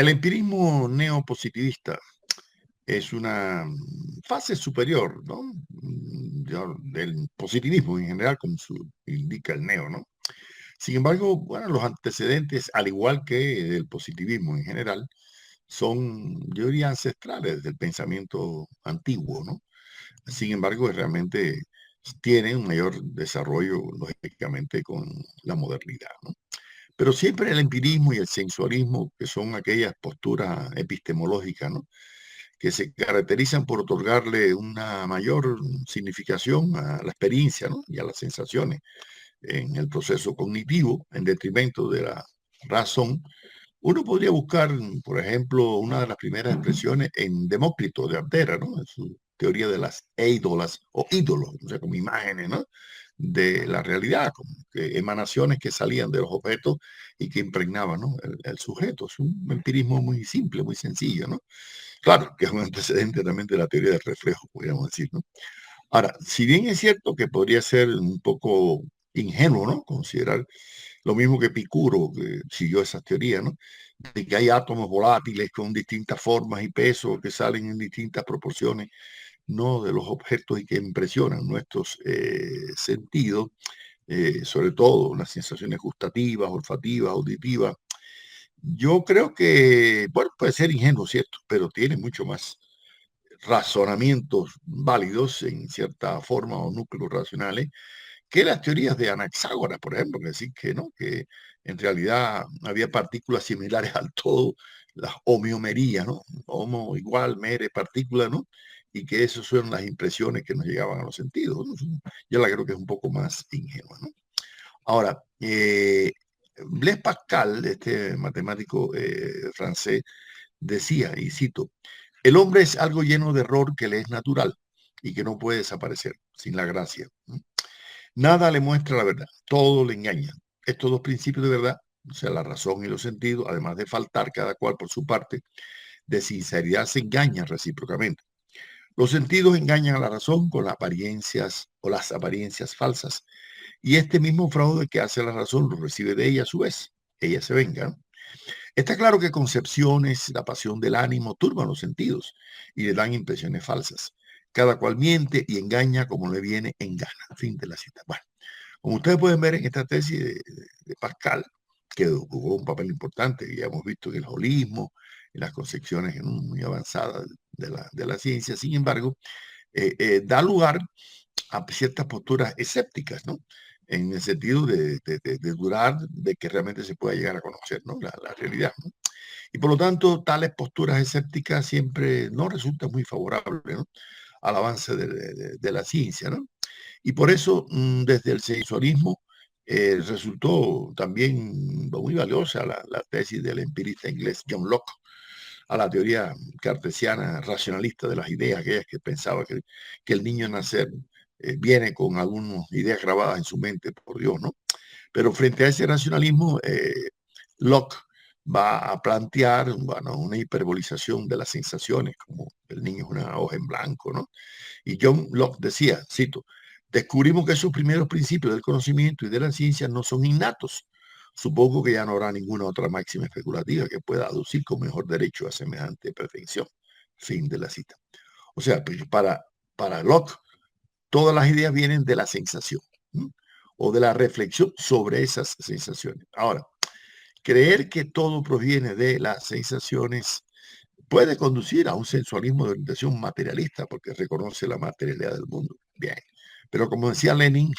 El empirismo neopositivista es una fase superior, ¿no? Del positivismo en general, como indica el neo, ¿no? Sin embargo, bueno, los antecedentes, al igual que del positivismo en general, son, yo diría, ancestrales del pensamiento antiguo, ¿no? Sin embargo, realmente tienen un mayor desarrollo, lógicamente, con la modernidad, ¿no? Pero siempre el empirismo y el sensualismo, que son aquellas posturas epistemológicas, ¿no?, que se caracterizan por otorgarle una mayor significación a la experiencia, ¿no?, y a las sensaciones en el proceso cognitivo, en detrimento de la razón. Uno podría buscar, por ejemplo, una de las primeras expresiones en Demócrito de Abdera, ¿no?, en su teoría de las eidolas o ídolos, o sea, como imágenes, ¿no?, de la realidad, como que emanaciones que salían de los objetos y que impregnaban, ¿no?, el sujeto. Es un empirismo muy simple, muy sencillo, ¿no? Claro, que es un antecedente también de la teoría del reflejo, podríamos decir, ¿no? Ahora, si bien es cierto que podría ser un poco ingenuo, ¿no?, considerar lo mismo que Epicuro, que siguió esa teoría, ¿no?, de que hay átomos volátiles con distintas formas y pesos que salen en distintas proporciones, no de los objetos y que impresionan nuestros sentidos, sobre todo las sensaciones gustativas, olfativas, auditivas. Yo creo que, bueno, puede ser ingenuo, ¿cierto?, pero tiene mucho más razonamientos válidos en cierta forma o núcleos racionales que las teorías de Anaxágoras, por ejemplo, que decir que no, que en realidad había partículas similares al todo, las homeomerías, ¿no? Homo igual, mere, partícula, ¿no? Y que esas son las impresiones que nos llegaban a los sentidos, ¿no? Yo la creo que es un poco más ingenua, ¿no? Ahora, Blaise Pascal, este matemático francés, decía, y cito: el hombre es algo lleno de error que le es natural y que no puede desaparecer sin la gracia. Nada le muestra la verdad, todo le engaña. Estos dos principios de verdad, o sea, la razón y los sentidos, además de faltar cada cual por su parte, de sinceridad se engañan recíprocamente. Los sentidos engañan a la razón con las apariencias o las apariencias falsas. Y este mismo fraude que hace la razón lo recibe de ella a su vez. Ella se venga, ¿no? Está claro que concepciones, la pasión del ánimo turban los sentidos y le dan impresiones falsas. Cada cual miente y engaña como le viene en gana. Fin de la cita. Bueno, como ustedes pueden ver en esta tesis de Pascal, que jugó un papel importante, ya hemos visto en el holismo, en las concepciones muy avanzadas de la ciencia. Sin embargo, da lugar a ciertas posturas escépticas, ¿no?, en el sentido de dudar de que realmente se pueda llegar a conocer, ¿no?, la realidad, ¿no? Y por lo tanto, tales posturas escépticas siempre no resultan muy favorables, ¿no?, al avance de la ciencia, ¿no? Y por eso, desde el sensualismo, resultó también muy valiosa la tesis del empirista inglés John Locke, a la teoría cartesiana racionalista de las ideas, aquellas que pensaba que el niño nacer viene con algunas ideas grabadas en su mente por Dios, ¿no? Pero frente a ese racionalismo, Locke va a plantear, bueno, una hiperbolización de las sensaciones, como el niño es una hoja en blanco, ¿no? Y John Locke decía, cito: descubrimos que esos primeros principios del conocimiento y de la ciencia no son innatos. Supongo que ya no habrá ninguna otra máxima especulativa que pueda aducir con mejor derecho a semejante perfección. Fin de la cita. O sea, pues, para Locke, todas las ideas vienen de la sensación, ¿no?, o de la reflexión sobre esas sensaciones. Ahora, creer que todo proviene de las sensaciones puede conducir a un sensualismo de orientación materialista, porque reconoce la materialidad del mundo. Bien. Pero como decía Lenin,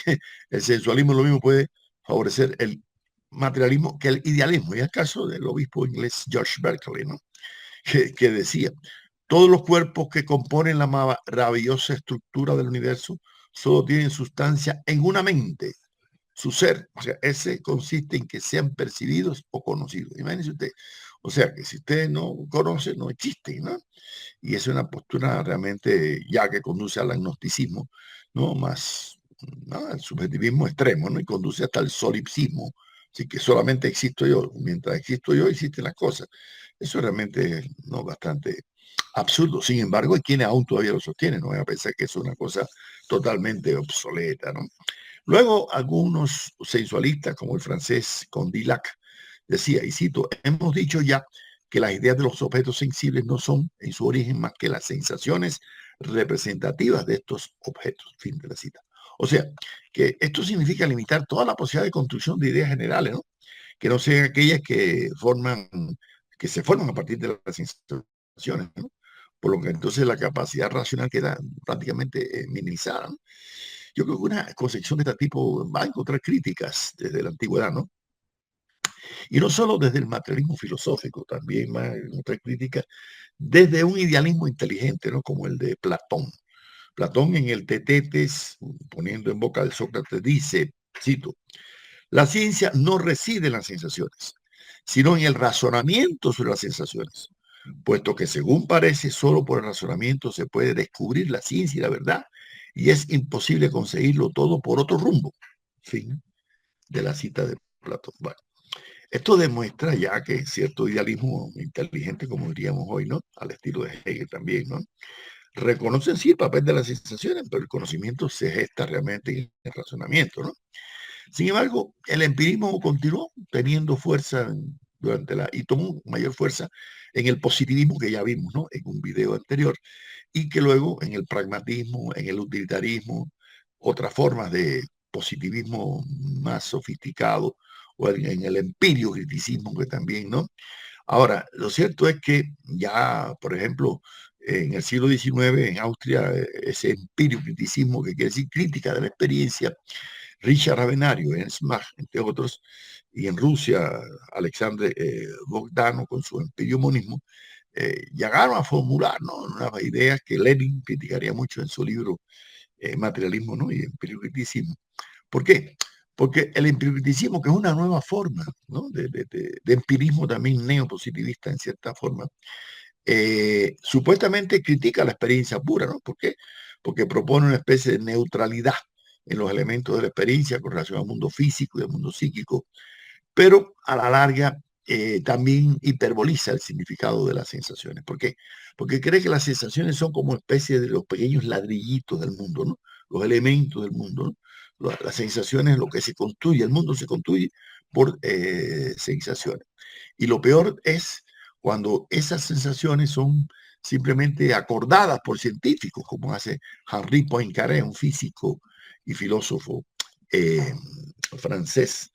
el sensualismo lo mismo puede favorecer el materialismo que el idealismo. Y es el caso del obispo inglés George Berkeley, ¿no?, que decía: todos los cuerpos que componen la maravillosa estructura del universo solo tienen sustancia en una mente, su ser. O sea, ese consiste en que sean percibidos o conocidos. Imagínense usted. O sea, que si usted no conoce, no existe, ¿no? Y es una postura realmente ya que conduce al agnosticismo, ¿no?, más, ¿no?, al subjetivismo extremo, ¿no?, y conduce hasta el solipsismo. Así que solamente existo yo. Mientras existo yo, existen las cosas. Eso realmente es, ¿no?, bastante absurdo. Sin embargo, hay quienes aún todavía lo sostienen. No voy a pensar que es una cosa totalmente obsoleta, ¿no? Luego, algunos sensualistas, como el francés Condillac, decía, y cito: hemos dicho ya que las ideas de los objetos sensibles no son en su origen más que las sensaciones representativas de estos objetos. Fin de la cita. O sea, que esto significa limitar toda la posibilidad de construcción de ideas generales, ¿no? Que no sean aquellas que se forman a partir de las sensaciones, ¿no? Por lo que entonces la capacidad racional queda prácticamente minimizada, ¿no? Yo creo que una concepción de este tipo va a encontrar críticas desde la antigüedad, ¿no? Y no solo desde el materialismo filosófico, también va a encontrar críticas desde un idealismo inteligente, ¿no? Como el de Platón. Platón en el Tetetes, poniendo en boca de Sócrates, dice, cito, la ciencia no reside en las sensaciones, sino en el razonamiento sobre las sensaciones, puesto que según parece, solo por el razonamiento se puede descubrir la ciencia y la verdad, y es imposible conseguirlo todo por otro rumbo. Fin de la cita de Platón. Bueno, esto demuestra ya que cierto idealismo inteligente, como diríamos hoy, ¿no? Al estilo de Hegel también, ¿no? Reconocen sí el papel de las sensaciones, pero el conocimiento se gesta realmente en el razonamiento, ¿no? Sin embargo, el empirismo continuó teniendo fuerza y tomó mayor fuerza en el positivismo que ya vimos, ¿no? En un video anterior, y que luego en el pragmatismo, en el utilitarismo, otras formas de positivismo más sofisticado, o en el empirio criticismo que también, ¿no? Ahora, lo cierto es que ya, por ejemplo, en el siglo XIX en Austria, ese empirio criticismo, que quiere decir crítica de la experiencia, Richard Avenario, Ernst Mach, entre otros, y en Rusia, Alexandre Bogdanov con su empirio-monismo, llegaron a formular, ¿no?, unas ideas que Lenin criticaría mucho en su libro Materialismo, ¿no?, y empirio criticismo. ¿Por qué? Porque el empiricismo, que es una nueva forma, ¿no?, de empirismo también neopositivista en cierta forma, supuestamente critica la experiencia pura, ¿no? ¿Por qué? Porque propone una especie de neutralidad en los elementos de la experiencia con relación al mundo físico y al mundo psíquico, pero a la larga también hiperboliza el significado de las sensaciones. ¿Por qué? Porque cree que las sensaciones son como especie de los pequeños ladrillitos del mundo, ¿no? Los elementos del mundo, ¿no? Las sensaciones, lo que se construye, el mundo se construye por sensaciones. Y lo peor es cuando esas sensaciones son simplemente acordadas por científicos, como hace Henri Poincaré, un físico y filósofo eh, francés,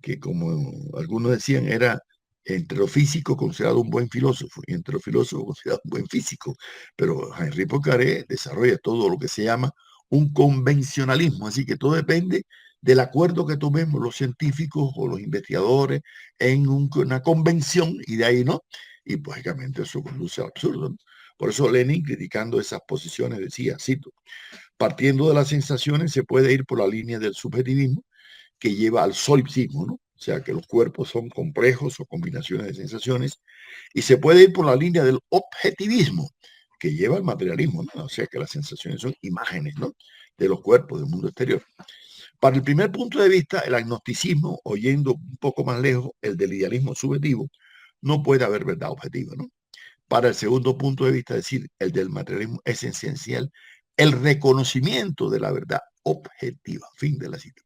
que como algunos decían era entre los físicos considerado un buen filósofo y entre los filósofos considerado un buen físico. Pero Henri Poincaré desarrolla todo lo que se llama un convencionalismo, así que todo depende del acuerdo que tomemos los científicos o los investigadores en una convención y de ahí no. Y lógicamente eso conduce al absurdo, ¿no? Por eso Lenin, criticando esas posiciones, decía, cito, partiendo de las sensaciones se puede ir por la línea del subjetivismo que lleva al solipsismo, ¿no? O sea, que los cuerpos son complejos o combinaciones de sensaciones, y se puede ir por la línea del objetivismo, que lleva al materialismo, ¿no? O sea, que las sensaciones son imágenes, ¿no?, de los cuerpos del mundo exterior. Para el primer punto de vista, el agnosticismo, oyendo un poco más lejos el del idealismo subjetivo, no puede haber verdad objetiva, ¿no? Para el segundo punto de vista, es decir, el del materialismo, es esencial el reconocimiento de la verdad objetiva. Fin de la cita.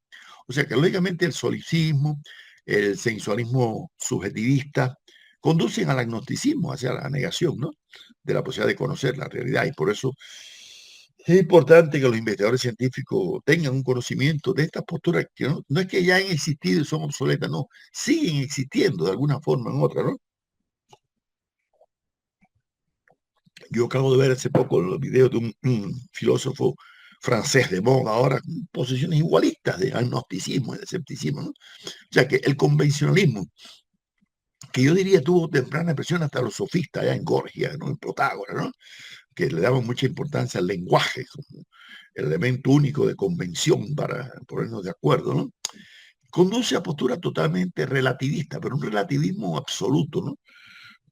O sea que lógicamente el solicismo, el sensualismo subjetivista, conducen al agnosticismo, hacia la negación, ¿no?, de la posibilidad de conocer la realidad. Y por eso es importante que los investigadores científicos tengan un conocimiento de estas posturas que no es que ya han existido y son obsoletas, no, siguen existiendo de alguna forma u otra, ¿no? Yo acabo de ver hace poco los videos de un filósofo francés de moda ahora, con posiciones igualistas de agnosticismo y de escepticismo, ¿no? O sea que el convencionalismo, que yo diría tuvo temprana presión hasta los sofistas, ya en Gorgia, ¿no?, en Protágoras, ¿no?, que le daban mucha importancia al lenguaje como el elemento único de convención para ponernos de acuerdo, ¿no?, conduce a posturas totalmente relativistas, pero un relativismo absoluto, ¿no?,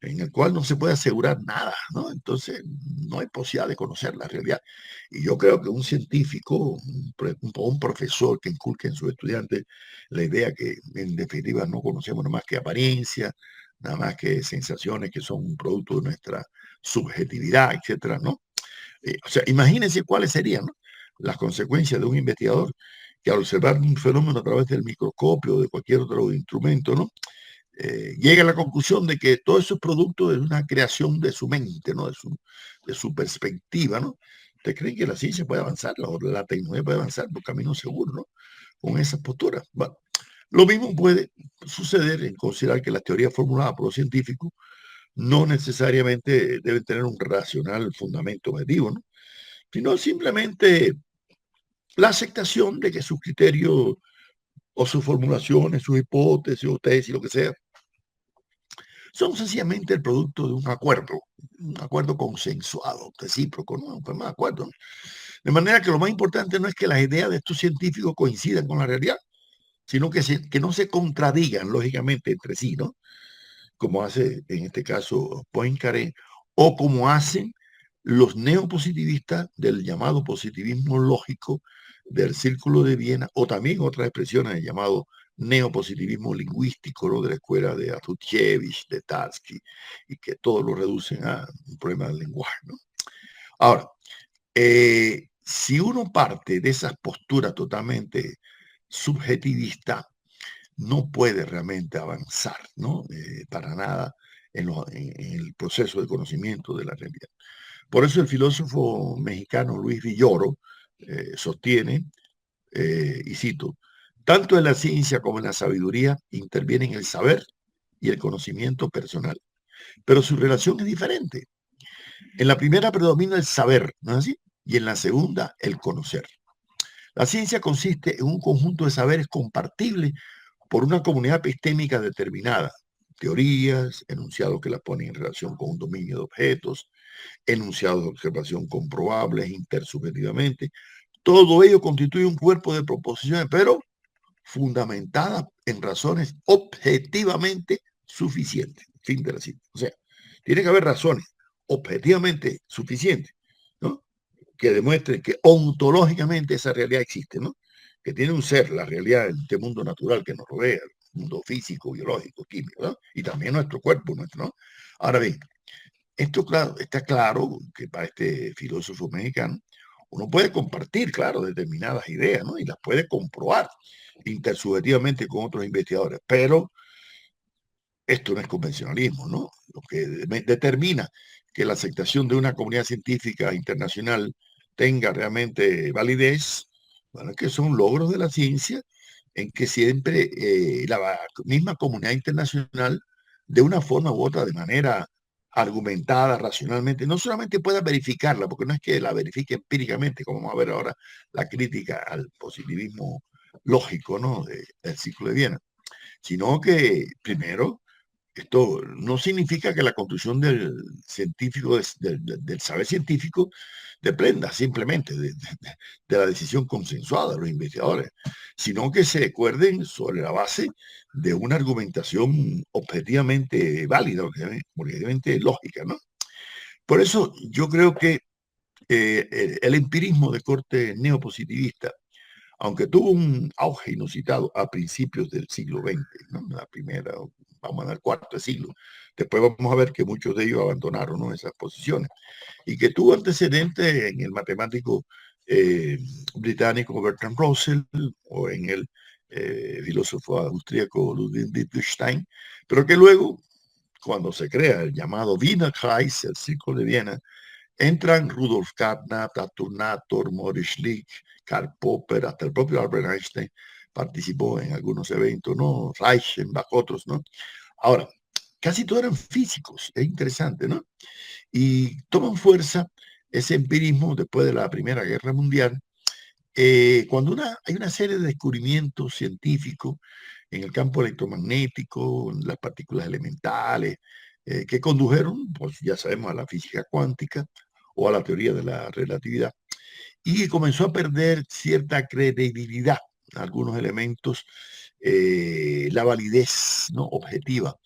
en el cual no se puede asegurar nada, ¿no? Entonces, no hay posibilidad de conocer la realidad. Y yo creo que un científico, un profesor que inculque en sus estudiantes la idea que, en definitiva, no conocemos nada más que apariencia, nada más que sensaciones que son un producto de nuestra subjetividad, etcétera, ¿no? O sea, imagínense cuáles serían, ¿no?, las consecuencias de un investigador que al observar un fenómeno a través del microscopio o de cualquier otro instrumento, ¿no?, llega a la conclusión de que todo eso es producto de una creación de su mente, ¿no? De su perspectiva, ¿no? ¿Usted cree que la ciencia puede avanzar, la tecnología puede avanzar por caminos seguros, ¿no? Con esas posturas. Bueno, lo mismo puede suceder en considerar que las teorías formuladas por los científicos no necesariamente deben tener un racional fundamento objetivo, ¿no? Sino simplemente la aceptación de que sus criterios o sus formulaciones, sus hipótesis o tesis, lo que sea, son sencillamente el producto de un acuerdo consensuado, recíproco, ¿no? Pues más acuerdo, ¿no? De manera que lo más importante no es que las ideas de estos científicos coincidan con la realidad, sino que no se contradigan lógicamente entre sí, ¿no? Como hace en este caso Poincaré, o como hacen los neopositivistas del llamado positivismo lógico del Círculo de Viena, o también otras expresiones del llamado neopositivismo lingüístico, ¿no? De la escuela de Artuchevich, de Tarski, y que todo lo reducen a un problema del lenguaje, ¿no? Ahora, si uno parte de esas posturas totalmente subjetivistas, no puede realmente avanzar, ¿no? Para nada en el proceso de conocimiento de la realidad. Por eso el filósofo mexicano Luis Villoro sostiene, y cito, tanto en la ciencia como en la sabiduría intervienen el saber y el conocimiento personal, pero su relación es diferente. En la primera predomina el saber, ¿no es así? Y en la segunda el conocer. La ciencia consiste en un conjunto de saberes compartibles por una comunidad epistémica determinada, teorías, enunciados que la ponen en relación con un dominio de objetos, enunciados de observación comprobables intersubjetivamente. Todo ello constituye un cuerpo de proposiciones, pero fundamentadas en razones objetivamente suficientes. Fin de la cita. O sea, tiene que haber razones objetivamente suficientes, ¿no? Que demuestren que ontológicamente esa realidad existe, ¿no? Que tiene un ser, la realidad de este mundo natural que nos rodea, el mundo físico, biológico, químico, ¿no? Y también nuestro cuerpo, nuestro, ¿no? Ahora bien, esto claro, está claro que para este filósofo mexicano, uno puede compartir, claro, determinadas ideas, ¿no? Y las puede comprobar intersubjetivamente con otros investigadores, pero esto no es convencionalismo, ¿no? Lo que determina que la aceptación de una comunidad científica internacional tenga realmente validez, bueno, que son logros de la ciencia en que siempre la misma comunidad internacional, de una forma u otra, de manera argumentada, racionalmente, no solamente pueda verificarla, porque no es que la verifique empíricamente, como vamos a ver ahora la crítica al positivismo lógico, ¿no? Del ciclo de Viena, sino que primero esto no significa que la construcción del científico, del saber científico, dependa simplemente de la decisión consensuada de los investigadores, sino que se acuerden sobre la base de una argumentación objetivamente válida, objetivamente lógica, ¿no? Por eso yo creo que el empirismo de corte neopositivista, aunque tuvo un auge inusitado a principios del siglo XX, ¿no? La primera, vamos al cuarto siglo. Después vamos a ver que muchos de ellos abandonaron, ¿no? Esas posiciones. Y que tuvo antecedentes en el matemático británico Bertrand Russell o en el filósofo austríaco Ludwig Wittgenstein, pero que luego, cuando se crea el llamado Wiener Kreis, el Círculo de Viena, entran Rudolf Carnap, Arthur Nator, Maurice Schlick, Karl Popper, hasta el propio Albert Einstein participó en algunos eventos, ¿no? Reichenbach, otros, ¿no? Ahora, casi todos eran físicos, es interesante, ¿no? Y toman fuerza ese empirismo después de la Primera Guerra Mundial, cuando hay una serie de descubrimientos científicos en el campo electromagnético, en las partículas elementales, que condujeron, pues ya sabemos, a la física cuántica o a la teoría de la relatividad, y comenzó a perder cierta credibilidad algunos elementos, la validez, ¿no? Objetiva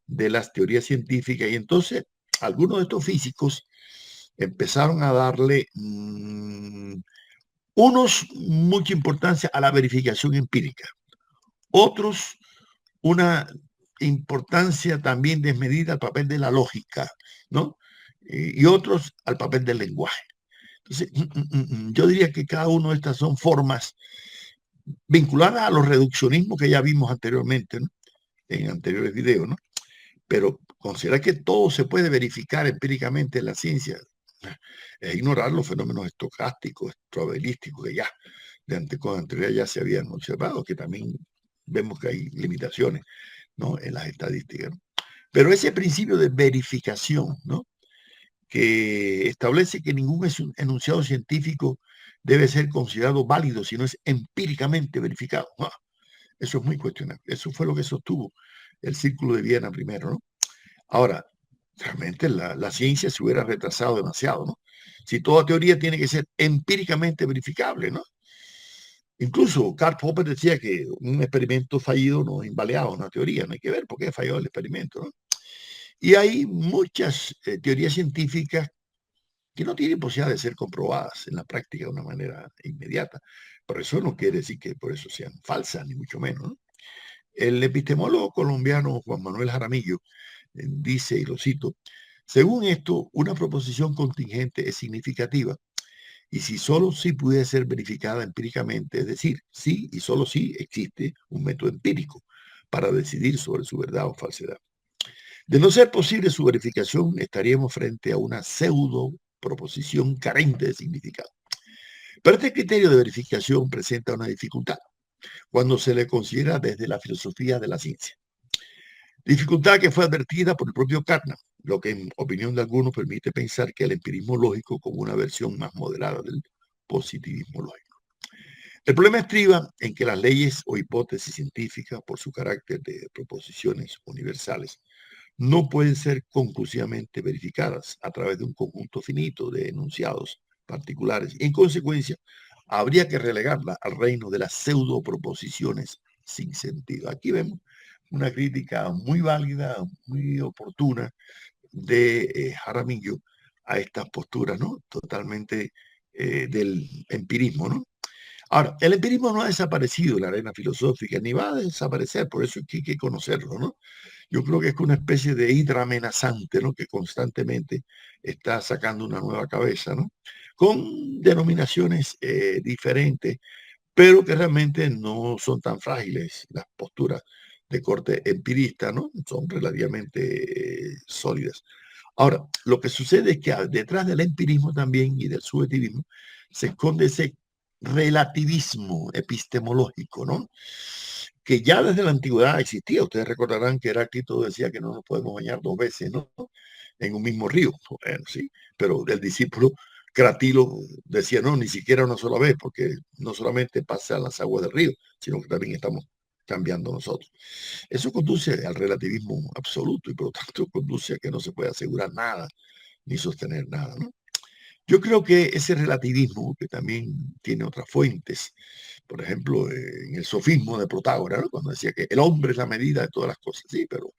de las teorías científicas, y entonces algunos de estos físicos empezaron a darle unos mucha importancia a la verificación empírica, otros una importancia también desmedida al papel de la lógica, ¿no? Y otros al papel del lenguaje. Entonces, yo diría que cada una de estas son formas vinculadas a los reduccionismos que ya vimos anteriormente, ¿no? en anteriores videos, ¿no? Pero considerar que todo se puede verificar empíricamente en la ciencia es ignorar los fenómenos estocásticos, probabilísticos que ya con anterioridad ya se habían observado, que también vemos que hay limitaciones, ¿no?, en las estadísticas, ¿no? Pero ese principio de verificación, ¿no?, que establece que ningún enunciado científico debe ser considerado válido si no es empíricamente verificado. ¡Ah! Eso es muy cuestionable. Eso fue lo que sostuvo el Círculo de Viena primero, ¿no? Ahora, realmente la ciencia se hubiera retrasado demasiado, ¿no? Si toda teoría tiene que ser empíricamente verificable, ¿no? Incluso Karl Popper decía que un experimento fallido no invalidaba una teoría, no hay que ver por qué falló el experimento, ¿no? Y hay muchas teorías científicas que no tienen posibilidad de ser comprobadas en la práctica de una manera inmediata. Pero eso no quiere decir que por eso sean falsas, ni mucho menos, ¿no? El epistemólogo colombiano Juan Manuel Jaramillo dice, y lo cito, según esto, una proposición contingente es significativa y si solo sí puede ser verificada empíricamente, es decir, sí y solo sí existe un método empírico para decidir sobre su verdad o falsedad. De no ser posible su verificación, estaríamos frente a una pseudo proposición carente de significado. Pero este criterio de verificación presenta una dificultad cuando se le considera desde la filosofía de la ciencia. Dificultad que fue advertida por el propio Carnap, lo que en opinión de algunos permite pensar que el empirismo lógico como una versión más moderada del positivismo lógico. El problema estriba en que las leyes o hipótesis científicas, por su carácter de proposiciones universales, no pueden ser conclusivamente verificadas a través de un conjunto finito de enunciados particulares. En consecuencia, habría que relegarla al reino de las pseudo proposiciones sin sentido. Aquí vemos una crítica muy válida, muy oportuna de Jaramillo a estas posturas, ¿no?, totalmente del empirismo, ¿no? Ahora, el empirismo no ha desaparecido en la arena filosófica, ni va a desaparecer, por eso es que hay que conocerlo, ¿no? Yo creo que es una especie de hidra amenazante, ¿no?, que constantemente está sacando una nueva cabeza, ¿no?, con denominaciones diferentes, pero que realmente no son tan frágiles. Las posturas de corte empirista, ¿no?, son relativamente sólidas. Ahora, lo que sucede es que detrás del empirismo también y del subjetivismo se esconde ese relativismo epistemológico, ¿no?, que ya desde la antigüedad existía. Ustedes recordarán que Heráclito decía que no nos podemos bañar dos veces, ¿no?, en un mismo río. Bueno, sí, pero el discípulo Cratilo decía, no, ni siquiera una sola vez, porque no solamente pasa las aguas del río, sino que también estamos cambiando nosotros. Eso conduce al relativismo absoluto y por lo tanto conduce a que no se puede asegurar nada ni sostener nada, ¿no? Yo creo que ese relativismo, que también tiene otras fuentes, por ejemplo, en el sofismo de Protágoras, ¿no?, cuando decía que el hombre es la medida de todas las cosas, sí, pero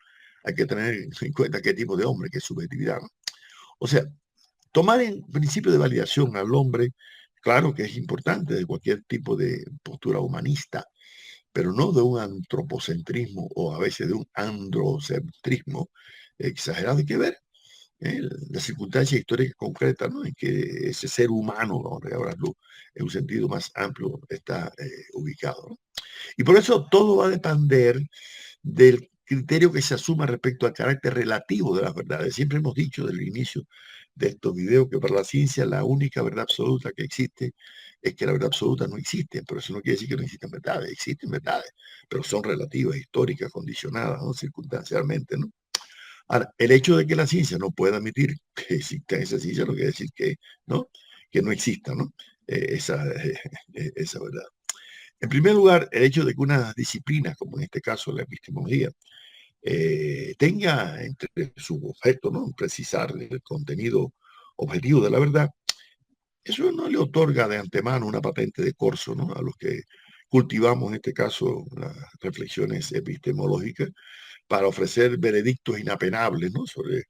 hay que tener en cuenta qué tipo de hombre, qué subjetividad, ¿no? O sea, tomar en principio de validación al hombre, claro que es importante de cualquier tipo de postura humanista, pero no de un antropocentrismo o a veces de un androcentrismo exagerado. Hay que ver las circunstancias históricas concretas, ¿no?, en que ese ser humano, vamos a hablarlo en un sentido más amplio, está ubicado, ¿no? Y por eso todo va a depender del criterio que se asuma respecto al carácter relativo de las verdades. Siempre hemos dicho desde el inicio de estos videos que para la ciencia la única verdad absoluta que existe es que la verdad absoluta no existe, pero eso no quiere decir que no existen verdades, pero son relativas, históricas, condicionadas, ¿no?, circunstancialmente, ¿no? Ahora, el hecho de que la ciencia no pueda admitir que exista esa ciencia no quiere decir ¿no?, que no exista, ¿no?, esa verdad. En primer lugar, el hecho de que una disciplina, como en este caso la epistemología, tenga entre su objeto, ¿no?, precisar el contenido objetivo de la verdad, eso no le otorga de antemano una patente de corso, ¿no?, a los que cultivamos, en este caso, las reflexiones epistemológicas, para ofrecer veredictos inapenables, ¿no?, sobre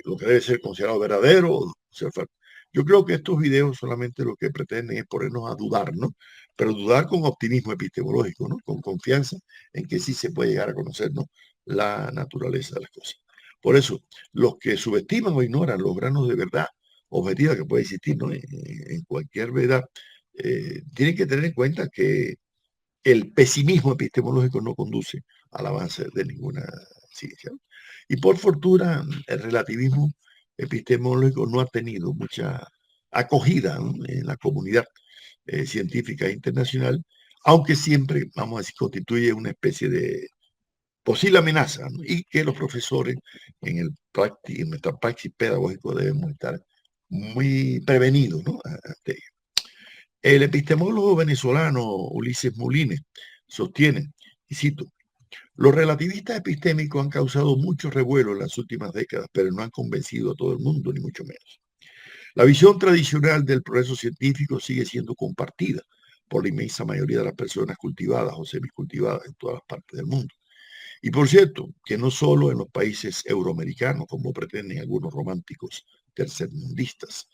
lo que debe ser considerado verdadero o ser falso. Yo creo que estos videos solamente lo que pretenden es ponernos a dudar, ¿no?, pero dudar con optimismo epistemológico, ¿no?, con confianza en que sí se puede llegar a conocer, ¿no?, la naturaleza de las cosas. Por eso, los que subestiman o ignoran los granos de verdad objetiva que puede existir, ¿no?, en cualquier verdad, tienen que tener en cuenta que el pesimismo epistemológico no conduce al avance de ninguna ciencia. Y por fortuna, el relativismo epistemológico no ha tenido mucha acogida, ¿no?, en la comunidad científica internacional, aunque siempre, vamos a decir, constituye una especie de posible amenaza, ¿no?, y que los profesores en nuestra praxis pedagógica debemos estar muy prevenidos, ¿no?, ante ello. El epistemólogo venezolano Ulises Molines sostiene, y cito: los relativistas epistémicos han causado mucho revuelo en las últimas décadas, pero no han convencido a todo el mundo, ni mucho menos. La visión tradicional del progreso científico sigue siendo compartida por la inmensa mayoría de las personas cultivadas o semicultivadas en todas las partes del mundo. Y por cierto, que no solo en los países euroamericanos, como pretenden algunos románticos tercermundistas.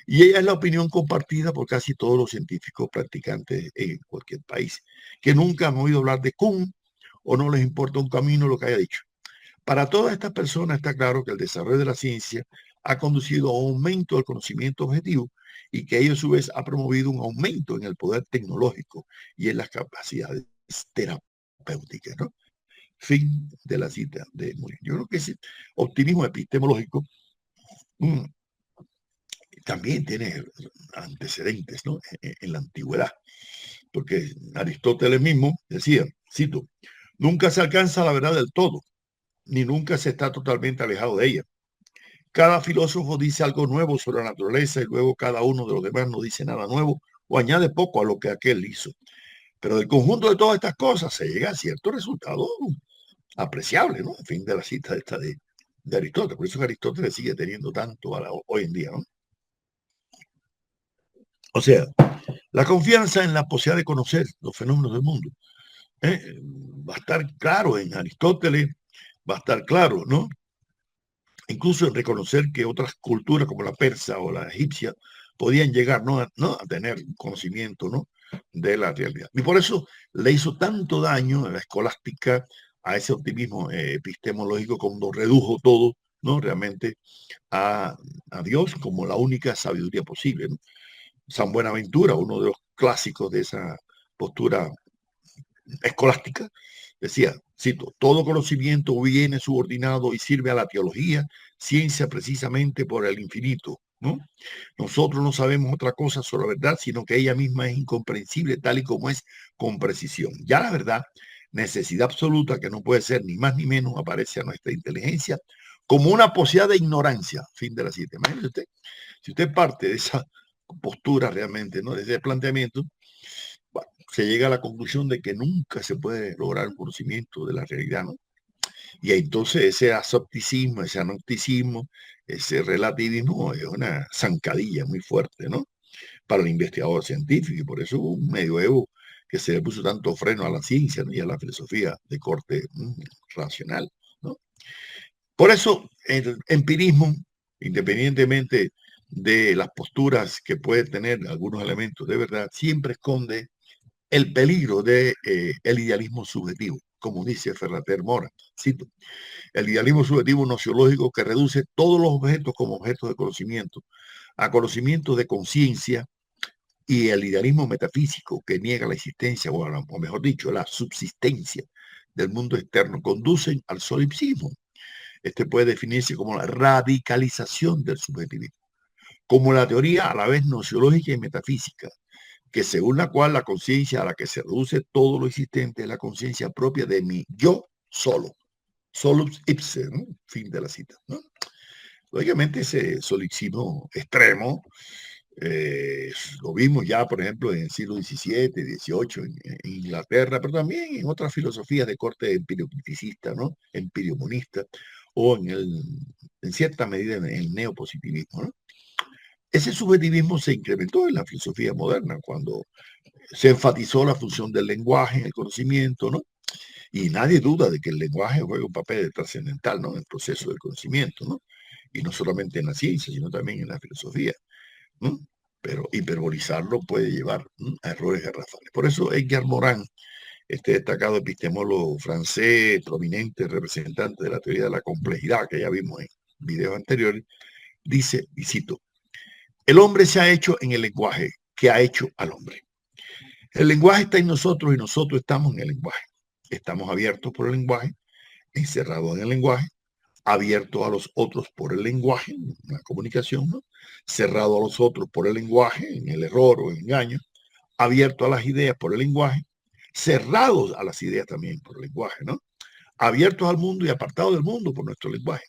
Y ella es la opinión compartida por casi todos los científicos practicantes en cualquier país, que nunca han oído hablar de Kuhn o no les importa un camino lo que haya dicho. Para todas estas personas está claro que el desarrollo de la ciencia ha conducido a un aumento del conocimiento objetivo y que ello a su vez ha promovido un aumento en el poder tecnológico y en las capacidades terapéuticas, ¿no? Fin de la cita de Molina. Yo creo que ese optimismo epistemológico también tiene antecedentes, ¿no?, en la antigüedad, porque Aristóteles mismo decía, cito: nunca se alcanza la verdad del todo, ni nunca se está totalmente alejado de ella. Cada filósofo dice algo nuevo sobre la naturaleza y luego cada uno de los demás no dice nada nuevo o añade poco a lo que aquel hizo. Pero del conjunto de todas estas cosas se llega a cierto resultado apreciable, ¿no? En fin de la cita esta de Aristóteles. Por eso que Aristóteles sigue teniendo tanto hoy en día, ¿no? O sea, la confianza en la posibilidad de conocer los fenómenos del mundo va a estar claro en Aristóteles, va a estar claro, ¿no?, incluso en reconocer que otras culturas como la persa o la egipcia podían llegar, ¿no?, a tener conocimiento, ¿no?, de la realidad. Y por eso le hizo tanto daño a la escolástica, a ese optimismo epistemológico, cuando redujo todo, ¿no?, realmente a Dios como la única sabiduría posible, ¿no? San Buenaventura, uno de los clásicos de esa postura escolástica, decía, cito: todo conocimiento viene subordinado y sirve a la teología, ciencia precisamente por el infinito, ¿no? Nosotros no sabemos otra cosa sobre la verdad, sino que ella misma es incomprensible tal y como es, con precisión. Ya la verdad, necesidad absoluta que no puede ser ni más ni menos, aparece a nuestra inteligencia como una posibilidad de ignorancia. Fin de la cita. Imagínese usted, si usted parte de esa postura realmente, ¿no?, de ese planteamiento, bueno, se llega a la conclusión de que nunca se puede lograr un conocimiento de la realidad, ¿no? Y entonces ese asopticismo, ese anopticismo, ese relativismo es una zancadilla muy fuerte, ¿no?, para el investigador científico, y por eso hubo un medioevo que se le puso tanto freno a la ciencia, ¿no?, y a la filosofía de corte racional, ¿no? Por eso el empirismo, independientemente de las posturas que puede tener algunos elementos de verdad, siempre esconde el peligro de el idealismo subjetivo, como dice Ferrater Mora, cito: el idealismo subjetivo nociológico que reduce todos los objetos como objetos de conocimiento a conocimientos de conciencia, y el idealismo metafísico que niega la existencia, o mejor dicho, la subsistencia del mundo externo, conducen al solipsismo. Este puede definirse como la radicalización del subjetivismo, como la teoría a la vez nociológica y metafísica, que según la cual la conciencia a la que se reduce todo lo existente es la conciencia propia de mi yo solo. Solus ipse, ¿no? Fin de la cita, ¿no? Lógicamente ese solipsismo extremo lo vimos ya, por ejemplo, en el siglo XVII, XVIII, en Inglaterra, pero también en otras filosofías de corte empiriocriticista, ¿no?, empiriomonista, o en cierta medida en el neopositivismo, ¿no? Ese subjetivismo se incrementó en la filosofía moderna cuando se enfatizó la función del lenguaje en el conocimiento, ¿no? Y nadie duda de que el lenguaje juega un papel trascendental, ¿no?, en el proceso del conocimiento, ¿no? Y no solamente en la ciencia, sino también en la filosofía, ¿no? Pero hiperbolizarlo puede llevar a errores garrafales. Por eso Edgar Morin, este destacado epistemólogo francés, prominente representante de la teoría de la complejidad, que ya vimos en videos anteriores, dice, y cito: el hombre se ha hecho en el lenguaje que ha hecho al hombre. El lenguaje está en nosotros y nosotros estamos en el lenguaje. Estamos abiertos por el lenguaje, encerrados en el lenguaje, abiertos a los otros por el lenguaje, una comunicación, ¿no? Cerrado a los otros por el lenguaje, en el error o el engaño, abierto a las ideas por el lenguaje, cerrados a las ideas también por el lenguaje, ¿no? Abiertos al mundo y apartados del mundo por nuestro lenguaje.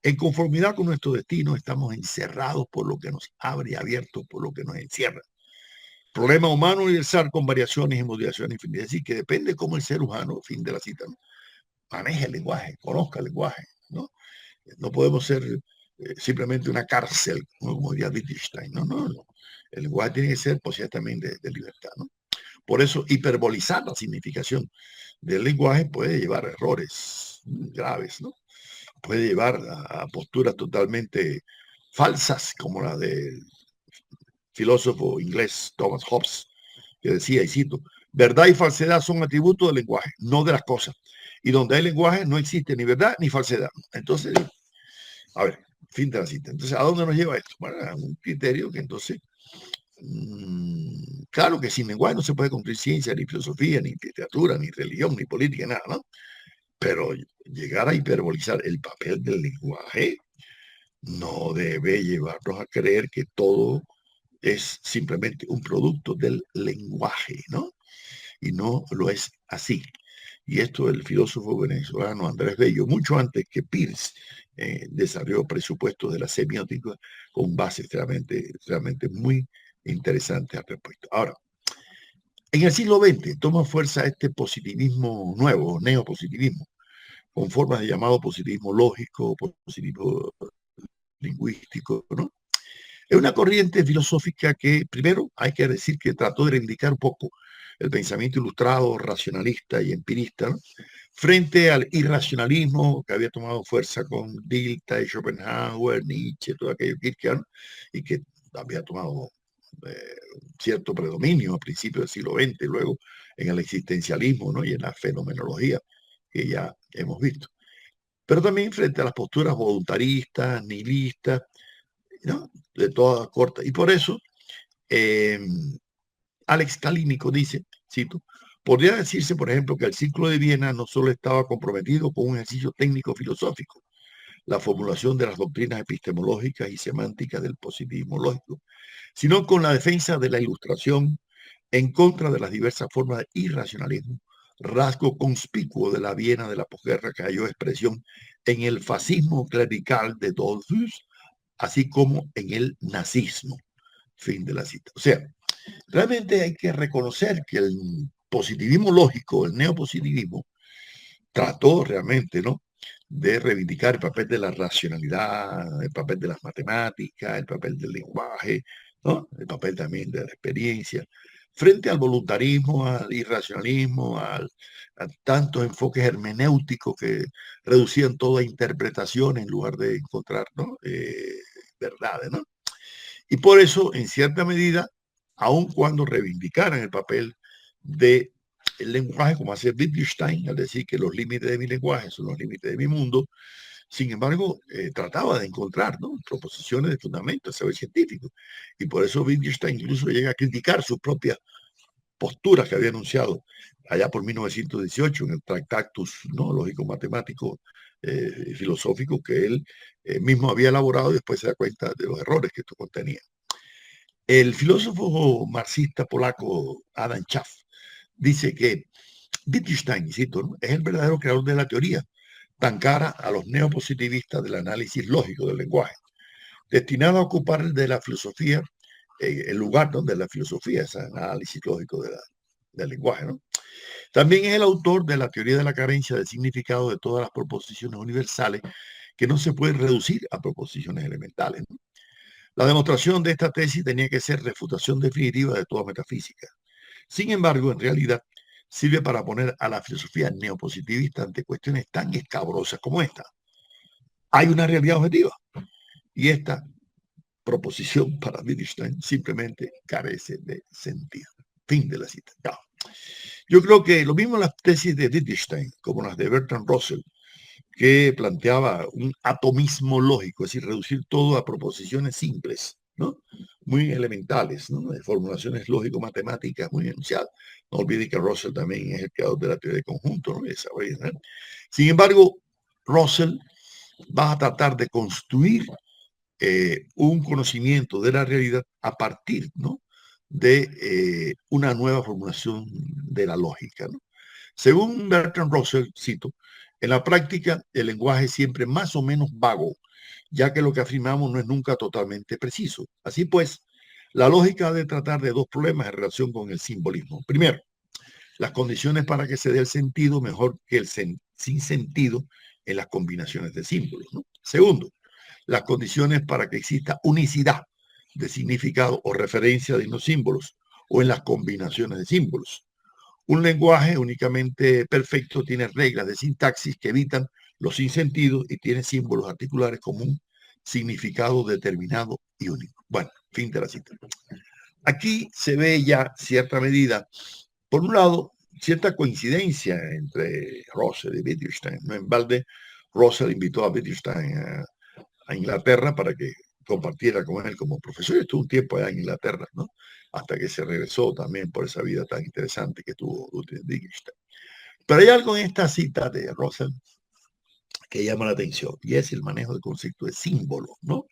En conformidad con nuestro destino, estamos encerrados por lo que nos abre y abiertos por lo que nos encierra. Problema humano universal con variaciones y modulaciones infinitas. Es decir, que depende cómo el ser humano, fin de la cita, ¿no? Maneja el lenguaje, conozca el lenguaje, ¿no? No podemos ser simplemente una cárcel, como diría Wittgenstein. No, no, no. El lenguaje tiene que ser posibilidad también de libertad, ¿no? Por eso, hiperbolizar la significación del lenguaje puede llevar a errores graves, ¿no? Puede llevar a posturas totalmente falsas, como la del filósofo inglés Thomas Hobbes, que decía, y cito, verdad y falsedad son atributos del lenguaje, no de las cosas. Y donde hay lenguaje no existe ni verdad ni falsedad. Entonces, a ver, fin de la cita. Entonces, ¿a dónde nos lleva esto? Bueno, a un criterio que entonces, claro que sin lenguaje no se puede construir ciencia, ni filosofía, ni literatura, ni religión, ni política, nada, ¿no? Pero llegar a hiperbolizar el papel del lenguaje no debe llevarnos a creer que todo es simplemente un producto del lenguaje, ¿no? Y no lo es así. Y esto el filósofo venezolano Andrés Bello, mucho antes que Peirce, desarrolló presupuestos de la semiótica con bases realmente muy interesantes al respecto. Ahora, en el siglo XX toma fuerza este positivismo nuevo, neopositivismo, con formas de llamado positivismo lógico, positivismo lingüístico, ¿no? Es una corriente filosófica que, primero, hay que decir que trató de reivindicar un poco el pensamiento ilustrado, racionalista y empirista, ¿no? Frente al irracionalismo que había tomado fuerza con Dilthey, Schopenhauer, Nietzsche, todo aquello Kierkegaard, y que había tomado cierto predominio a principios del siglo XX, luego en el existencialismo, ¿no? Y en la fenomenología que ya hemos visto. Pero también frente a las posturas voluntaristas, nihilistas, ¿no? De toda corta. Y por eso, eh, Alex Calínico dice, cito, podría decirse, por ejemplo, que el Círculo de Viena no solo estaba comprometido con un ejercicio técnico-filosófico, la formulación de las doctrinas epistemológicas y semánticas del positivismo lógico, sino con la defensa de la ilustración en contra de las diversas formas de irracionalismo, rasgo conspicuo de la Viena de la posguerra que halló expresión en el fascismo clerical de Dollfuss, así como en el nazismo. Fin de la cita. O sea, realmente hay que reconocer que el positivismo lógico, el neopositivismo, trató realmente, ¿no? De reivindicar el papel de la racionalidad, el papel de las matemáticas, el papel del lenguaje, ¿no? El papel también de la experiencia, frente al voluntarismo, al irracionalismo, a tantos enfoques hermenéuticos que reducían toda interpretación en lugar de encontrar, ¿no? Verdades, ¿no? Y por eso, en cierta medida, aun cuando reivindicaran el papel del lenguaje, como hace Wittgenstein, al decir que los límites de mi lenguaje son los límites de mi mundo, sin embargo, trataba de encontrar, ¿no? Proposiciones de fundamento, saber científico. Y por eso Wittgenstein incluso llega a criticar sus propias posturas que había anunciado allá por 1918 en el Tractatus, ¿no? Lógico-matemático filosófico que él mismo había elaborado y después se da cuenta de los errores que esto contenía. El filósofo marxista polaco Adam Schaff dice que Wittgenstein, cito, ¿no? Es el verdadero creador de la teoría, tan cara a los neopositivistas del análisis lógico del lenguaje, destinado a ocupar el de la filosofía, el lugar donde la filosofía es el análisis lógico del lenguaje, ¿no? También es el autor de la teoría de la carencia del significado de todas las proposiciones universales que no se pueden reducir a proposiciones elementales, ¿no? La demostración de esta tesis tenía que ser refutación definitiva de toda metafísica. Sin embargo, en realidad, sirve para poner a la filosofía neopositivista ante cuestiones tan escabrosas como esta. Hay una realidad objetiva y esta proposición para Wittgenstein simplemente carece de sentido. Fin de la cita. No. Yo creo que lo mismo las tesis de Wittgenstein como las de Bertrand Russell, que planteaba un atomismo lógico, es decir, reducir todo a proposiciones simples, ¿no? Muy elementales, ¿no? De formulaciones lógico-matemáticas muy enunciadas. No olvide que Russell también es el creador de la teoría de conjunto, ¿no? ¿no? Sin embargo, Russell va a tratar de construir un conocimiento de la realidad a partir, ¿no? de una nueva formulación de la lógica, ¿no? Según Bertrand Russell, cito, en la práctica el lenguaje es siempre más o menos vago, ya que lo que afirmamos no es nunca totalmente preciso. Así pues, la lógica ha de tratar de dos problemas en relación con el simbolismo. Primero, las condiciones para que se dé el sentido mejor que el sin sentido en las combinaciones de símbolos, ¿no? Segundo, las condiciones para que exista unicidad de significado o referencia de unos símbolos o en las combinaciones de símbolos. Un lenguaje únicamente perfecto tiene reglas de sintaxis que evitan los sinsentidos y tiene símbolos articulares como un significado determinado y único. Bueno, fin de la cita. Aquí se ve ya cierta medida, por un lado, cierta coincidencia entre Russell y Wittgenstein. No en balde, Russell invitó a Wittgenstein a Inglaterra para que compartiera con él como profesor. Estuvo un tiempo allá en Inglaterra, ¿no? Hasta que se regresó también por esa vida tan interesante que tuvo Wittgenstein. Pero hay algo en esta cita de Russell que llama la atención y es el manejo del concepto de símbolo, ¿no?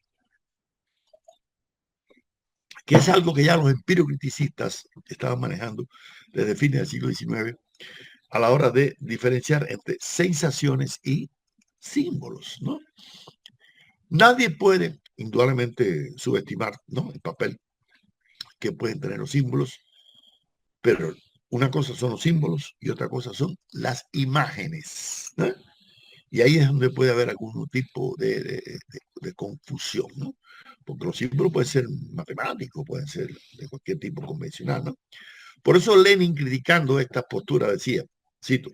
Que es algo que ya los empírico-criticistas estaban manejando desde fines del siglo XIX a la hora de diferenciar entre sensaciones y símbolos, ¿no? Nadie puede, indudablemente, subestimar, ¿no?, el papel que pueden tener los símbolos, pero una cosa son los símbolos y otra cosa son las imágenes, ¿no? Y ahí es donde puede haber algún tipo de confusión, ¿no? Porque los símbolos pueden ser matemáticos, pueden ser de cualquier tipo convencional, ¿no? Por eso Lenin, criticando esta postura, decía, cito,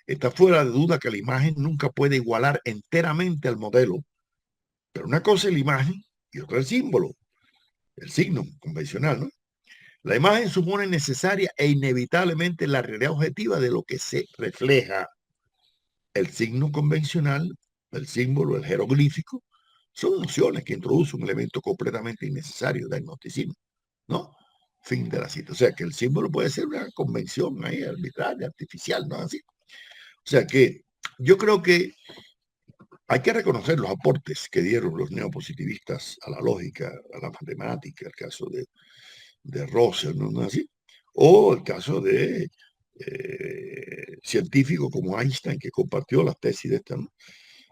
está fuera de duda que la imagen nunca puede igualar enteramente al modelo, pero una cosa es la imagen y otra el símbolo, el signo convencional, ¿no? La imagen supone necesaria e inevitablemente la realidad objetiva de lo que se refleja. El signo convencional, el símbolo, el jeroglífico, son nociones que introducen un elemento completamente innecesario del gnosticismo, ¿no? Fin de la cita. O sea, que el símbolo puede ser una convención ahí arbitraria, artificial, ¿no? Así. O sea, que yo creo que hay que reconocer los aportes que dieron los neopositivistas a la lógica, a la matemática, el caso de Russell, ¿no? Así. O el caso de científico como Einstein, que compartió las tesis de esta, ¿no?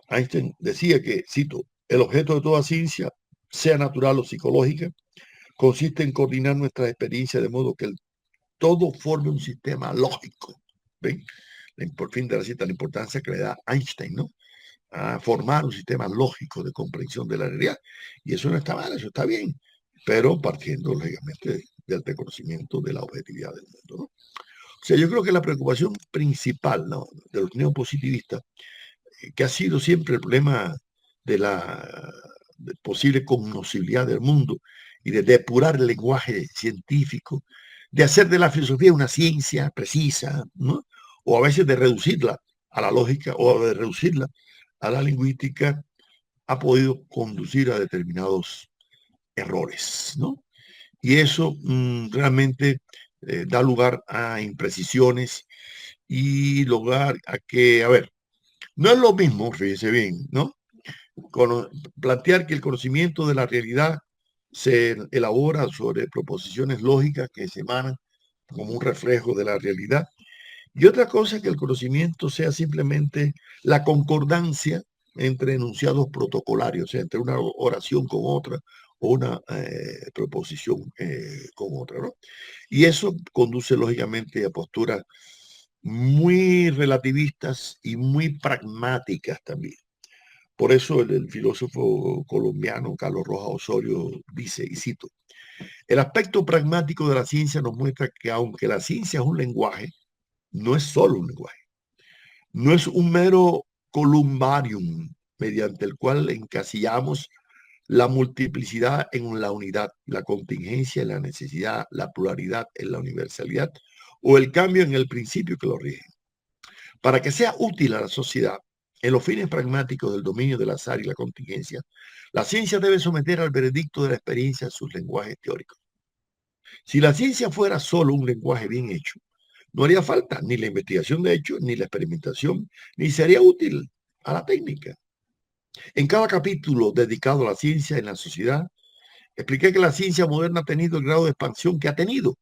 Einstein decía que, cito, el objeto de toda ciencia, sea natural o psicológica, consiste en coordinar nuestras experiencias de modo que el todo forme un sistema lógico. ¿Ven? Por fin de la cita, la importancia que le da Einstein, ¿no? A formar un sistema lógico de comprensión de la realidad. Y eso no está mal, eso está bien, pero partiendo, lógicamente, del reconocimiento de la objetividad del mundo, ¿no? O sea, yo creo que la preocupación principal, ¿no?, de los neopositivistas, que ha sido siempre el problema de la posible cognoscibilidad del mundo y de depurar el lenguaje científico, de hacer de la filosofía una ciencia precisa, ¿no? O a veces de reducirla a la lógica o de reducirla a la lingüística, ha podido conducir a determinados errores, ¿no? Y eso realmente da lugar a imprecisiones y lugar a que, a ver, no es lo mismo, fíjese bien, ¿no? Plantear que el conocimiento de la realidad se elabora sobre proposiciones lógicas que se emanan como un reflejo de la realidad. Y otra cosa es que el conocimiento sea simplemente la concordancia entre enunciados protocolarios, o sea, entre una oración con otra o una proposición con otra, ¿no? Y eso conduce lógicamente a posturas muy relativistas y muy pragmáticas también. Por eso el filósofo colombiano Carlos Rojas Osorio dice, y cito, el aspecto pragmático de la ciencia nos muestra que aunque la ciencia es un lenguaje, no es solo un lenguaje, no es un mero columbarium mediante el cual encasillamos la multiplicidad en la unidad, la contingencia en la necesidad, la pluralidad en la universalidad o el cambio en el principio que lo rige. Para que sea útil a la sociedad, En los fines pragmáticos del dominio del azar y la contingencia, la ciencia debe someter al veredicto de la experiencia a sus lenguajes teóricos. Si la ciencia fuera solo un lenguaje bien hecho, no haría falta ni la investigación de hechos, ni la experimentación, ni sería útil a la técnica. En cada capítulo dedicado a la ciencia en la sociedad, expliqué que la ciencia moderna ha tenido el grado de expansión que ha tenido,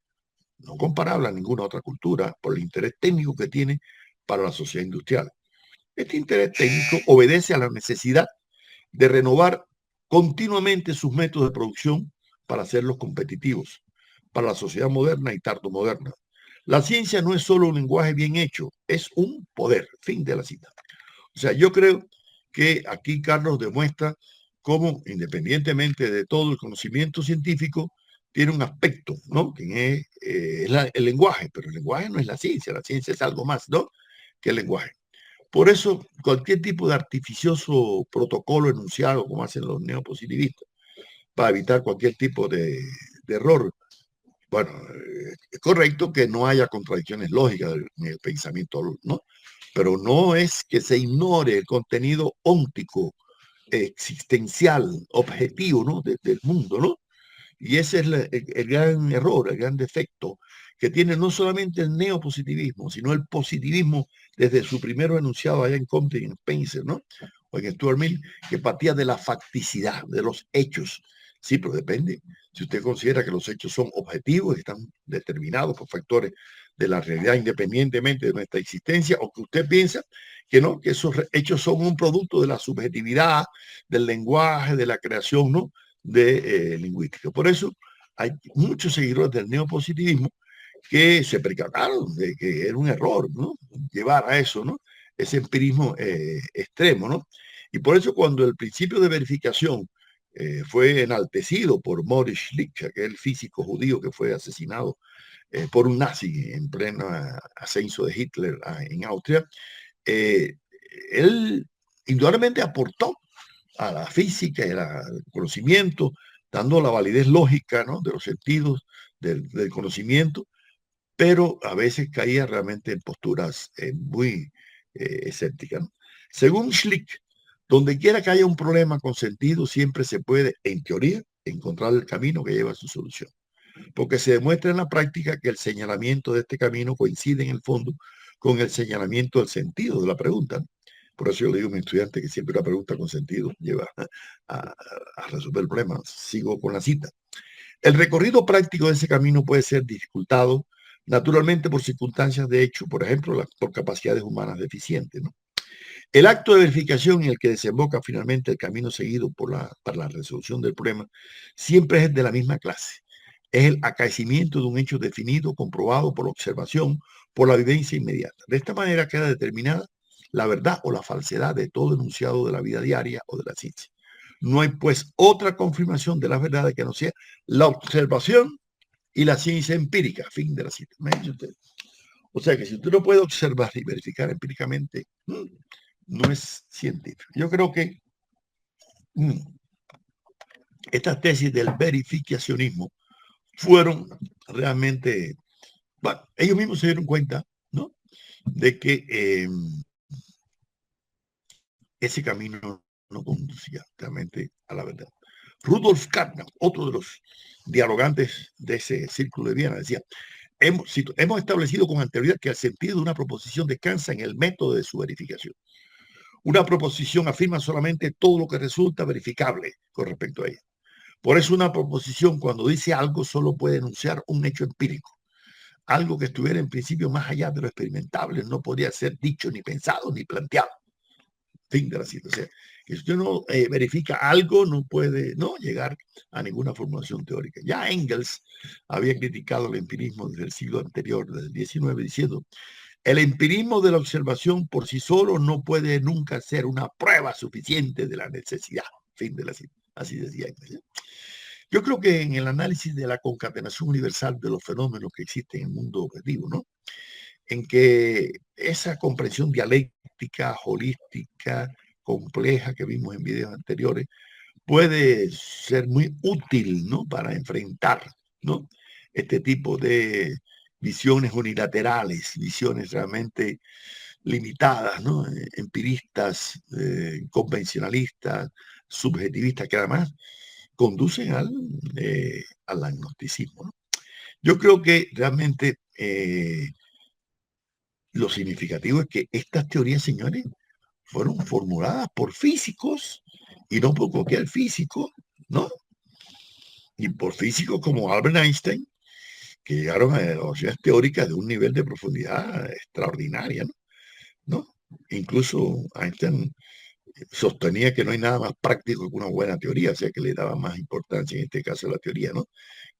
no comparable a ninguna otra cultura, por el interés técnico que tiene para la sociedad industrial. Este interés técnico obedece a la necesidad de renovar continuamente sus métodos de producción para hacerlos competitivos para la sociedad moderna y tardomoderna. La ciencia no es solo un lenguaje bien hecho, es un poder. Fin de la cita. O sea, yo creo que aquí Carlos demuestra cómo, independientemente de todo el conocimiento científico, tiene un aspecto, ¿no? Que es el lenguaje, pero el lenguaje no es la ciencia es algo más, ¿no? Que el lenguaje. Por eso, cualquier tipo de artificioso protocolo enunciado, como hacen los neopositivistas, para evitar cualquier tipo de error, bueno, es correcto que no haya contradicciones lógicas en el pensamiento, ¿no? Pero no es que se ignore el contenido óntico, existencial, objetivo, ¿no? Del mundo, ¿no? Y ese es el gran error, el gran defecto que tiene no solamente el neopositivismo, sino el positivismo desde su primero enunciado allá en Comte y en Spencer, ¿no? O en Stuart Mill, que partía de la facticidad, de los hechos. Sí, pero depende. Si usted considera que los hechos son objetivos, están determinados por factores de la realidad independientemente de nuestra existencia, o que usted piensa que no, que esos hechos son un producto de la subjetividad, del lenguaje, de la creación, ¿no? De lingüística. Por eso hay muchos seguidores del neopositivismo que se percataron de que era un error, ¿no? Llevar a eso, ¿no? Ese empirismo extremo, ¿no? Y por eso cuando el principio de verificación fue enaltecido por Moritz Schlick, aquel físico judío que fue asesinado por un nazi en pleno ascenso de Hitler en Austria, eh, él indudablemente aportó a la física y al conocimiento, dando la validez lógica, ¿no? De los sentidos del conocimiento, pero a veces caía realmente en posturas muy escépticas, ¿no? Según Schlick, donde quiera que haya un problema con sentido, siempre se puede, en teoría, encontrar el camino que lleva a su solución, porque se demuestra en la práctica que el señalamiento de este camino coincide en el fondo con el señalamiento del sentido de la pregunta, ¿no? Por eso yo le digo a mi estudiante que siempre una pregunta con sentido lleva a resolver el problema. Sigo con la cita. El recorrido práctico de ese camino puede ser dificultado naturalmente por circunstancias de hecho, por ejemplo, por capacidades humanas deficientes, ¿no? El acto de verificación en el que desemboca finalmente el camino seguido para la resolución del problema siempre es de la misma clase. Es el acaecimiento de un hecho definido, comprobado por la observación, por la vivencia inmediata. De esta manera queda determinada la verdad o la falsedad de todo enunciado de la vida diaria o de la ciencia. No hay pues otra confirmación de la verdad que no sea la observación y la ciencia empírica. Fin de la cita. O sea que si usted no puede observar y verificar empíricamente, no es científico. Yo creo que estas tesis del verificacionismo fueron realmente, bueno, ellos mismos se dieron cuenta, ¿no? De que ese camino no conducía realmente a la verdad. Rudolf Carnap, otro de los dialogantes de ese círculo de Viena, decía, hemos establecido con anterioridad que el sentido de una proposición descansa en el método de su verificación. Una proposición afirma solamente todo lo que resulta verificable con respecto a ella. Por eso una proposición, cuando dice algo, solo puede enunciar un hecho empírico. Algo que estuviera en principio más allá de lo experimentable no podría ser dicho, ni pensado, ni planteado. Fin de la cita. O sea, que si usted no verifica algo, no puede llegar a ninguna formulación teórica. Ya Engels había criticado el empirismo desde el siglo anterior, desde el 19, diciendo, el empirismo de la observación por sí solo no puede nunca ser una prueba suficiente de la necesidad. Fin de la cita. Así decía Engels. Yo creo que en el análisis de la concatenación universal de los fenómenos que existen en el mundo objetivo, ¿no? En que esa comprensión dialéctica, holística, compleja que vimos en videos anteriores, puede ser muy útil, ¿no? Para enfrentar, ¿no? Este tipo de visiones unilaterales, visiones realmente limitadas, ¿no? Empiristas, convencionalistas, subjetivistas, que además conducen al agnosticismo, ¿no? Yo creo que realmente lo significativo es que estas teorías, señores, fueron formuladas por físicos y no por cualquier físico, ¿no? Y por físicos como Albert Einstein, que llegaron a evaluaciones teóricas de un nivel de profundidad extraordinaria, ¿no? ¿No? Incluso Einstein sostenía que no hay nada más práctico que una buena teoría, o sea que le daba más importancia en este caso a la teoría, ¿no?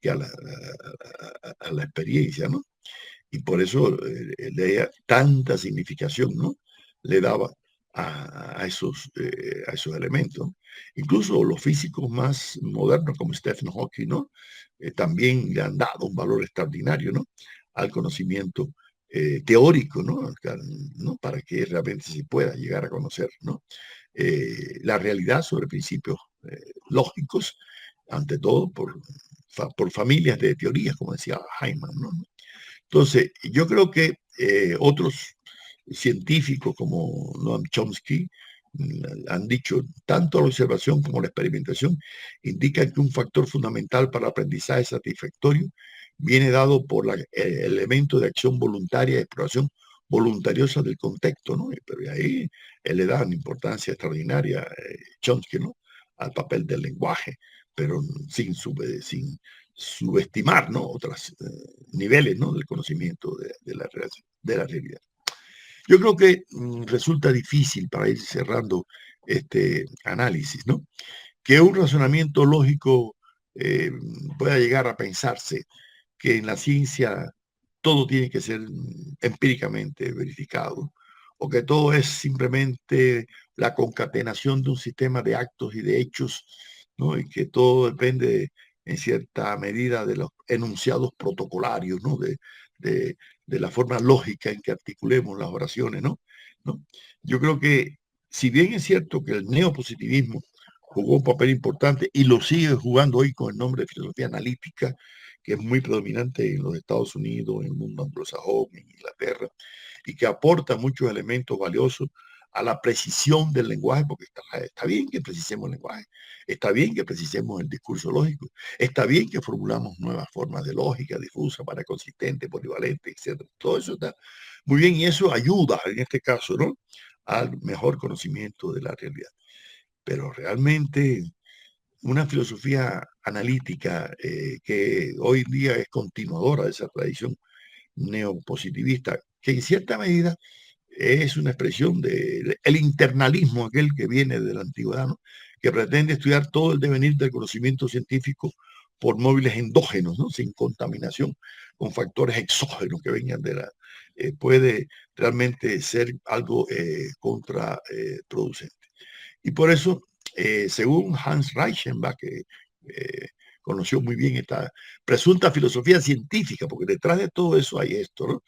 Que a la experiencia, ¿no? Y por eso leía tanta significación, ¿no? Le daba a esos elementos. Incluso los físicos más modernos como Stephen Hawking, ¿no? También le han dado un valor extraordinario, ¿no? Al conocimiento teórico, ¿no? ¿no? Para que realmente se pueda llegar a conocer, ¿no? La realidad sobre principios lógicos, ante todo por familias de teorías, como decía Hyman, ¿no? Entonces, yo creo que otros científicos como Noam Chomsky han dicho, tanto la observación como la experimentación indican que un factor fundamental para el aprendizaje satisfactorio viene dado por el elemento de acción voluntaria y exploración voluntariosa del contexto, ¿no? Pero ahí él le da una importancia extraordinaria, Chomsky, ¿no? Al papel del lenguaje, pero sin subestimar, ¿no? Otros niveles, ¿no? Del conocimiento de la realidad. Yo creo que resulta difícil para ir cerrando este análisis, ¿no? Que un razonamiento lógico eh, pueda llegar a pensarse que en la ciencia todo tiene que ser empíricamente verificado, o que todo es simplemente la concatenación de un sistema de actos y de hechos, ¿no? Y que todo depende en cierta medida de los enunciados protocolarios, ¿no? De, de la forma lógica en que articulemos las oraciones, ¿no? ¿No? Yo creo que, si bien es cierto que el neopositivismo jugó un papel importante y lo sigue jugando hoy con el nombre de filosofía analítica, que es muy predominante en los Estados Unidos, en el mundo anglosajón, en Inglaterra, y que aporta muchos elementos valiosos a la precisión del lenguaje, porque está bien que precisemos el lenguaje, está bien que precisemos el discurso lógico, está bien que formulamos nuevas formas de lógica difusa, para consistente, polivalente, etc. Todo eso está muy bien y eso ayuda, en este caso, ¿no? Al mejor conocimiento de la realidad. Pero realmente una filosofía analítica que hoy en día es continuadora de esa tradición neopositivista, que en cierta medida es una expresión del internalismo, aquel que viene de la antigüedad, ¿no? Que pretende estudiar todo el devenir del conocimiento científico por móviles endógenos, ¿no? Sin contaminación, con factores exógenos que vengan puede realmente ser algo contraproducente. Y por eso, según Hans Reichenbach, que eh, conoció muy bien esta presunta filosofía científica, porque detrás de todo eso hay esto, ¿no?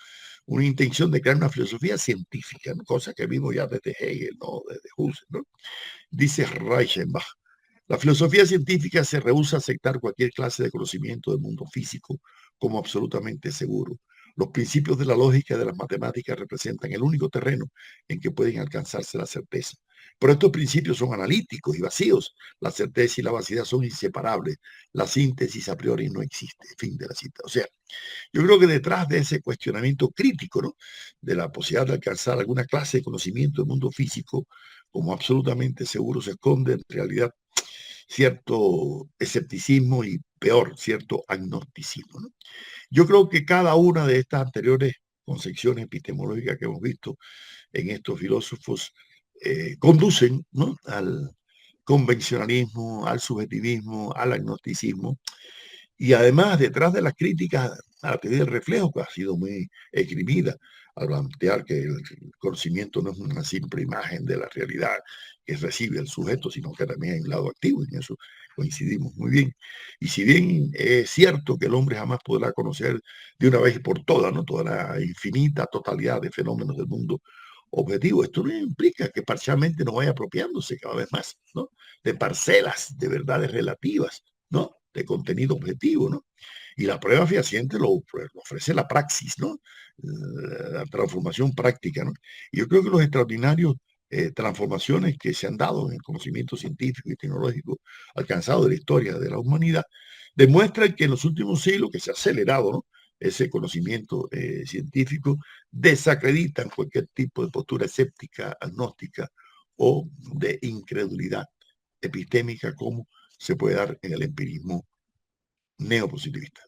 Una intención de crear una filosofía científica, ¿no? Cosa que vimos ya desde Hegel, ¿no? Desde Husserl, ¿no? Dice Reichenbach, la filosofía científica se rehúsa a aceptar cualquier clase de conocimiento del mundo físico como absolutamente seguro. Los principios de la lógica y de las matemáticas representan el único terreno en que pueden alcanzarse la certeza. Pero estos principios son analíticos y vacíos. La certeza y la vacío son inseparables. La síntesis a priori no existe. Fin de la cita. O sea, yo creo que detrás de ese cuestionamiento crítico, ¿no? De la posibilidad de alcanzar alguna clase de conocimiento del mundo físico como absolutamente seguro, se esconde en realidad cierto escepticismo y peor, cierto agnosticismo, ¿no? Yo creo que cada una de estas anteriores concepciones epistemológicas que hemos visto en estos filósofos conducen, ¿no? Al convencionalismo, al subjetivismo, al agnosticismo, y además, detrás de las críticas a la teoría del reflejo, que ha sido muy esgrimida, al plantear que el conocimiento no es una simple imagen de la realidad que recibe el sujeto, sino que también hay un lado activo, y en eso coincidimos muy bien. Y si bien es cierto que el hombre jamás podrá conocer de una vez y por todas, ¿no? Toda la infinita totalidad de fenómenos del mundo objetivo, esto no implica que parcialmente no vaya apropiándose cada vez más, ¿no? De parcelas de verdades relativas, ¿no? De contenido objetivo, ¿no? Y la prueba fehaciente lo ofrece la praxis, ¿no? La transformación práctica, ¿no? Y yo creo que los extraordinarios transformaciones que se han dado en el conocimiento científico y tecnológico alcanzado de la historia de la humanidad demuestran que en los últimos siglos que se ha acelerado, ¿no? Ese conocimiento científico desacreditan cualquier tipo de postura escéptica, agnóstica o de incredulidad epistémica como se puede dar en el empirismo neopositivista.